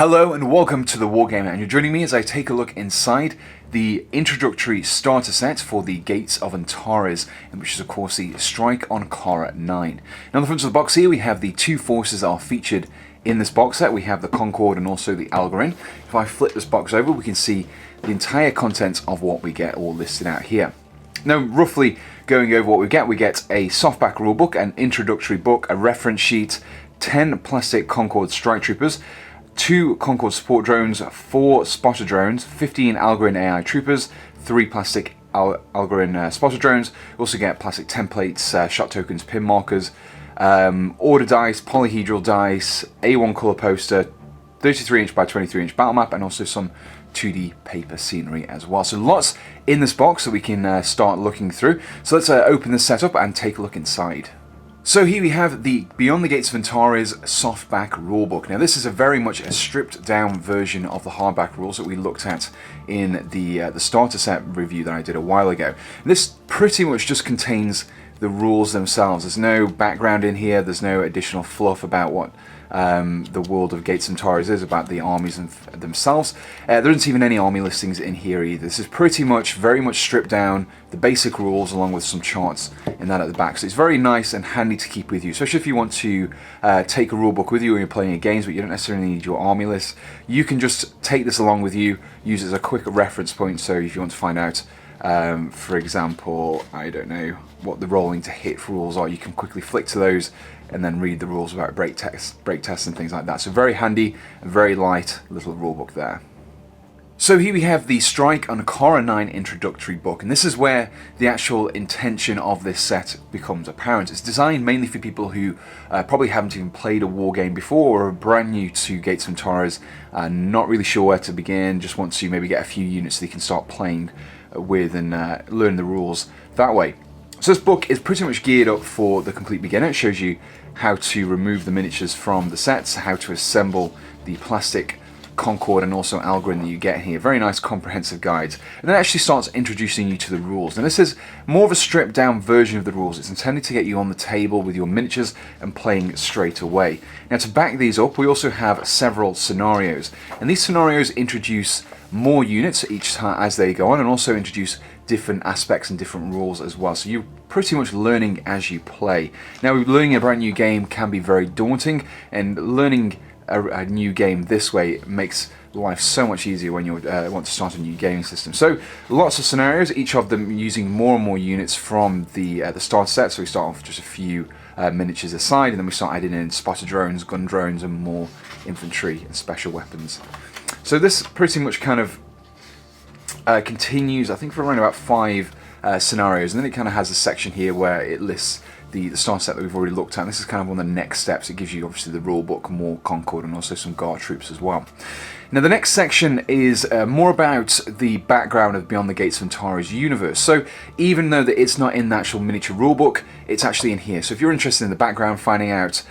Hello and welcome to the Wargamer, and you're joining me as I take a look inside the introductory starter set for the Gates of Antares, which is of course the Strike on Cora 9. Now on the front of the box here we have the two forces that are featured in this box set. We have the Concord and also the Algoryn. If I flip this box over we can see the entire contents of what we get all listed out here. Now roughly going over what we get a Softback rulebook, an introductory book, a reference sheet, 10 plastic Concord strike troopers, 2 Concord support drones, 4 spotter drones, 15 Algoryn AI troopers, 3 plastic Algoryn spotter drones. We also get plastic templates, shot tokens, pin markers, order dice, polyhedral dice, A1 colour poster, 33" by 23" battle map, and also some 2D paper scenery as well. So lots in this box that we can start looking through. So let's open this setup and take a look inside. So here we have the Beyond the Gates of Antares Softback rulebook. Now this is a very much a stripped down version of the hardback rules that we looked at in the starter set review that I did a while ago. This pretty much just contains the rules themselves. There's no background in here, there's no additional fluff about what the world of Gates of Antares is, about the armies themselves. There isn't even any army listings in here either. This is pretty much very much stripped down, the basic rules along with some charts in that at the back. So it's very nice and handy to keep with you, especially if you want to take a rulebook with you when you're playing your games but you don't necessarily need your army list. You can just take this along with you, use it as a quick reference point. So if you want to find out for example, I don't know what the rolling to hit rules are, you can quickly flick to those and then read the rules about break tests and things like that. So very handy, very light little rulebook there. So here we have the Strike on Cora 9 introductory book, and this is where the actual intention of this set becomes apparent. It's designed mainly for people who probably haven't even played a war game before or are brand new to Gates of Antares, not really sure where to begin, just want to maybe get a few units so they can start playing with and learn the rules that way. So this book is pretty much geared up for the complete beginner. It shows you how to remove the miniatures from the sets, how to assemble the plastic Concord and also Algoryn that you get here. Very nice comprehensive guides. And then it actually starts introducing you to the rules. And this is more of a stripped down version of the rules. It's intended to get you on the table with your miniatures and playing straight away. Now to back these up, we also have several scenarios. And these scenarios introduce more units each time as they go on, and also introduce different aspects and different rules as well. So you're pretty much learning as you play. Now learning a brand new game can be very daunting, and learning a new game this way makes life so much easier when you want to start a new gaming system. So lots of scenarios, each of them using more and more units from the starter set. So we start off with just a few miniatures aside, and then we start adding in spotter drones, gun drones, and more infantry and special weapons. So this pretty much kind of continues, I think, for around about 5 scenarios, and then it kind of has a section here where it lists the starter set that we've already looked at. And this is kind of one of the next steps. It gives you obviously the rule book, more Concord, and also some Gore troops as well. Now the next section is more about the background of Beyond the Gates of Antares universe. So even though that it's not in the actual miniature rulebook, it's actually in here. So if you're interested in the background, finding out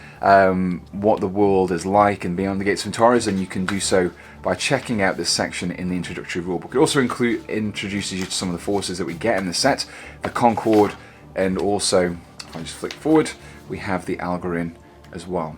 what the world is like and Beyond the Gates of Antares, then you can do so by checking out this section in the introductory rulebook. It also introduces you to some of the forces that we get in the set, the Concord, and also, if I just flick forward, we have the Algoryn as well.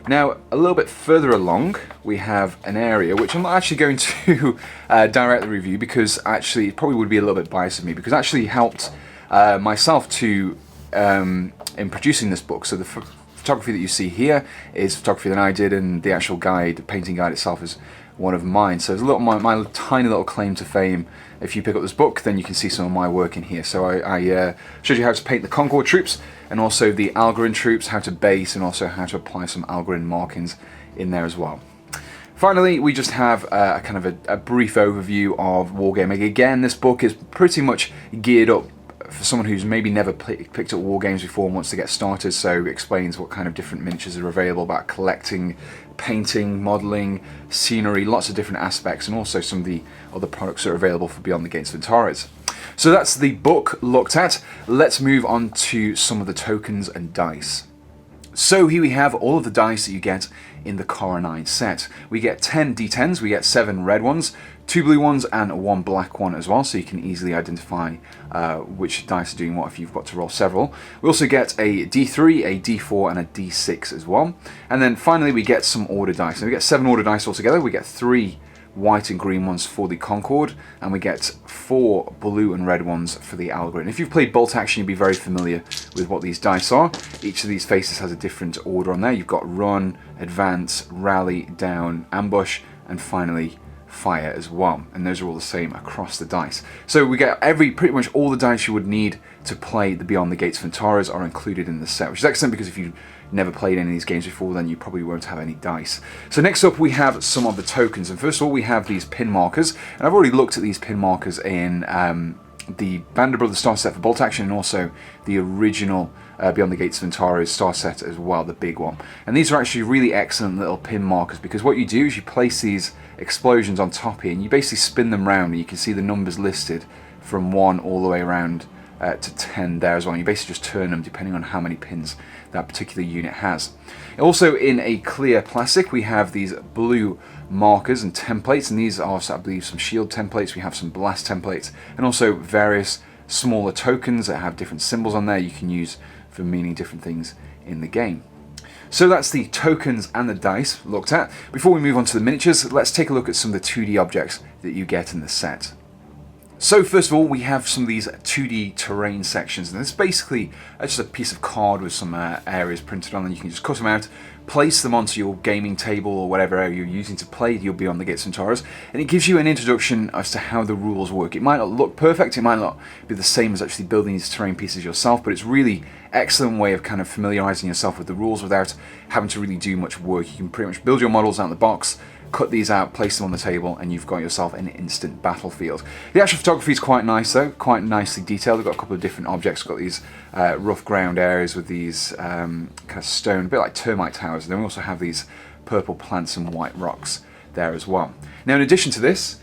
Now, a little bit further along, we have an area which I'm not actually going to directly review, because actually it probably would be a little bit biased of me, because it actually helped myself to in producing this book. So the photography that you see here is photography that I did, and the actual guide, the painting guide itself, is one of mine. So there's a little my tiny little claim to fame. If you pick up this book, then you can see some of my work in here. So I showed you how to paint the Concord troops, and also the Algoryn troops, how to base, and also how to apply some Algoryn markings in there as well. Finally, we just have a kind of a brief overview of wargaming. Again, this book is pretty much geared up for someone who's maybe never picked up war games before and wants to get started. So it explains what kind of different miniatures are available, about collecting, painting, modelling, scenery, lots of different aspects, and also some of the other products that are available for Beyond the Gates of Antares. So that's the book looked at. Let's move on to some of the tokens and dice. So here we have all of the dice that you get in the Korra 9 set. We get 10 d10s, we get 7 red ones, 2 blue ones, and 1 black one as well, so you can easily identify which dice are doing what if you've got to roll several. We also get a d3, a d4, and a d6 as well. And then finally we get some order dice. So we get 7 order dice altogether. We get 3 white and green ones for the Concord, and we get 4 blue and red ones for the Algoryn. If you've played Bolt Action, you'd be very familiar with what these dice are. Each of these faces has a different order on there. You've got run, advance, rally, down, ambush, and finally fire as well. And those are all the same across the dice. So we get pretty much all the dice you would need to play the Beyond the Gates of Antares are included in the set, which is excellent because if you never played any of these games before, then you probably won't have any dice. So next up we have some of the tokens, and first of all we have these pin markers, and I've already looked at these pin markers in the Band of Brothers starter set for Bolt Action and also the original Beyond the Gates of Antares starter set as well, the big one. And these are actually really excellent little pin markers because what you do is you place these explosions on top here and you basically spin them round and you can see the numbers listed from 1 all the way around to 10 there as well. You basically just turn them depending on how many pins that particular unit has. Also in a clear plastic we have these blue markers and templates, and these are, I believe, some shield templates. We have some blast templates and also various smaller tokens that have different symbols on there you can use for meaning different things in the game. So that's the tokens and the dice looked at. Before we move on to the miniatures, let's take a look at some of the 2D objects that you get in the set. So first of all, we have some of these 2D terrain sections, and it's basically just a piece of card with some areas printed on, and you can just cut them out, place them onto your gaming table or whatever area you're using to play your Beyond the Gates of Antares, and it gives you an introduction as to how the rules work. It might not look perfect, it might not be the same as actually building these terrain pieces yourself, but it's really excellent way of kind of familiarizing yourself with the rules without having to really do much work. You can pretty much build your models out of the box, cut these out, place them on the table, and you've got yourself an instant battlefield. The actual photography is quite nice though, quite nicely detailed. We've got a couple of different objects. We've got these rough ground areas with these kind of stone, a bit like termite towers, and then we also have these purple plants and white rocks there as well. Now in addition to this,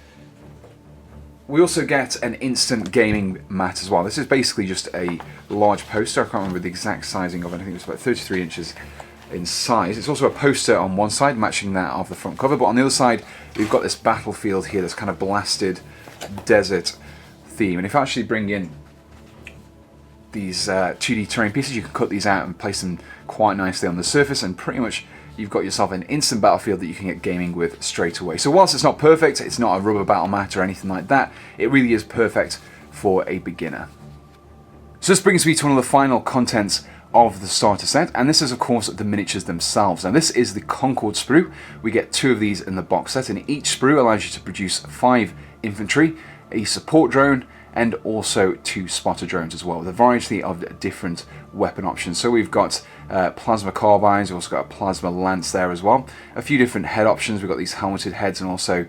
we also get an instant gaming mat as well. This is basically just a large poster. I can't remember the exact sizing of it. I think it's about 33 inches in size. It's also a poster on one side matching that of the front cover, but on the other side we've got this battlefield here, this kind of blasted desert theme. And if I actually bring in these 2D terrain pieces, you can cut these out and place them quite nicely on the surface, and pretty much you've got yourself an instant battlefield that you can get gaming with straight away. So whilst it's not perfect, it's not a rubber battle mat or anything like that, it really is perfect for a beginner. So this brings me to one of the final contents of the starter set, and this is of course the miniatures themselves. Now this is the Concord sprue. We get 2 of these in the box set, and each sprue allows you to produce 5 infantry, a support drone, and also 2 spotter drones as well, with a variety of different weapon options. So we've got plasma carbines, we've also got a plasma lance there as well, a few different head options. We've got these helmeted heads and also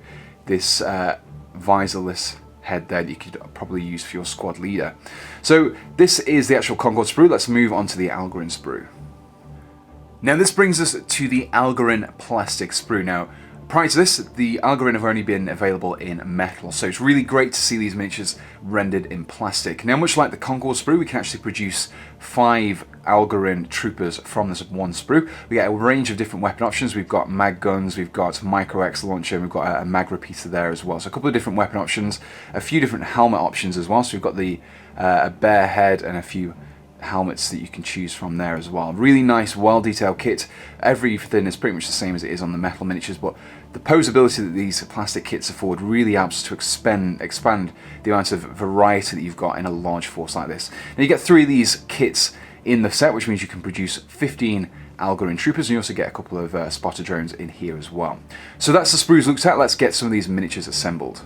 this visorless head there that you could probably use for your squad leader. So this is the actual Concord sprue. Let's move on to the Algoryn sprue. Now this brings us to the Algoryn plastic sprue. Now prior to this, the Algoryn have only been available in metal, so it's really great to see these miniatures rendered in plastic. Now much like the Concord sprue, we can actually produce 5 Algoryn troopers from this one sprue. We get a range of different weapon options. We've got mag guns, we've got micro-X launcher, and we've got a mag repeater there as well. So a couple of different weapon options, a few different helmet options as well. So we've got the a bear head and a few helmets that you can choose from there as well. Really nice, well-detailed kit. Everything is pretty much the same as it is on the metal miniatures, but the posability that these plastic kits afford really helps to expand the amount of variety that you've got in a large force like this. Now you get 3 of these kits in the set, which means you can produce 15 Algoryn troopers, and you also get a couple of spotter drones in here as well. So that's the sprues looked at. Let's get some of these miniatures assembled.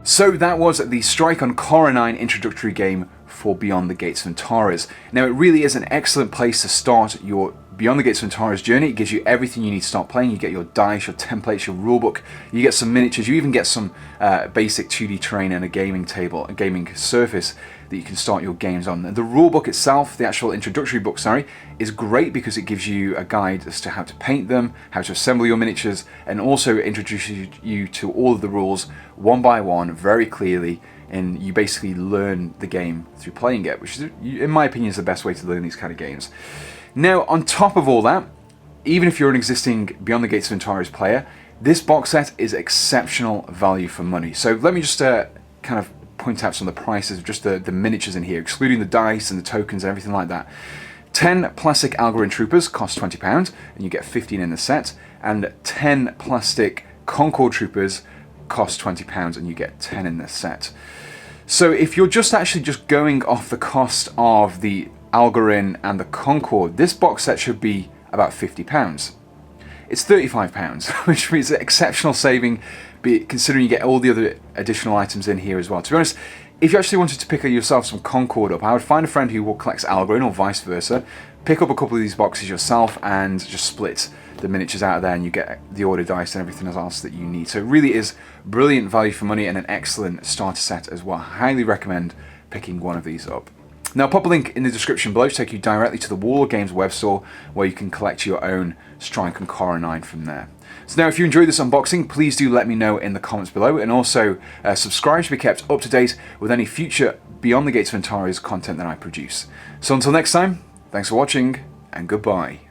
So that was the Strike on Cora 9 introductory game for Beyond the Gates of Antares. Now it really is an excellent place to start your Beyond the Gates of Antares journey. It gives you everything you need to start playing. You get your dice, your templates, your rulebook, you get some miniatures, you even get some basic 2D terrain and a gaming table, a gaming surface that you can start your games on. The rulebook itself, the actual introductory book, is great because it gives you a guide as to how to paint them, how to assemble your miniatures, and also introduces you to all of the rules one by one very clearly, and you basically learn the game through playing it, which is, in my opinion, is the best way to learn these kind of games. Now, on top of all that, even if you're an existing Beyond the Gates of Antares player, this box set is exceptional value for money. So let me just kind of point out some of the prices of just the miniatures in here, excluding the dice and the tokens and everything like that. 10 plastic Algoryn troopers cost £20, and you get 15 in the set, and 10 plastic Concord troopers cost £20, and you get 10 in the set. So if you're just going off the cost of the Algoryn and the Concord, this box set should be about £50. It's £35, which means an exceptional saving, considering you get all the other additional items in here as well. To be honest, if you actually wanted to pick yourself some Concord up, I would find a friend who collects Algoryn or vice versa, pick up a couple of these boxes yourself and just split the miniatures out of there, and you get the order dice and everything else that you need. So it really is brilliant value for money and an excellent starter set as well. I highly recommend picking one of these up. Now, I'll pop a link in the description below to take you directly to the War Games web store, where you can collect your own Strike on Cora 9 from there. So now, if you enjoyed this unboxing, please do let me know in the comments below, and also subscribe to be kept up to date with any future Beyond the Gates of Antares content that I produce. So until next time, thanks for watching, and goodbye.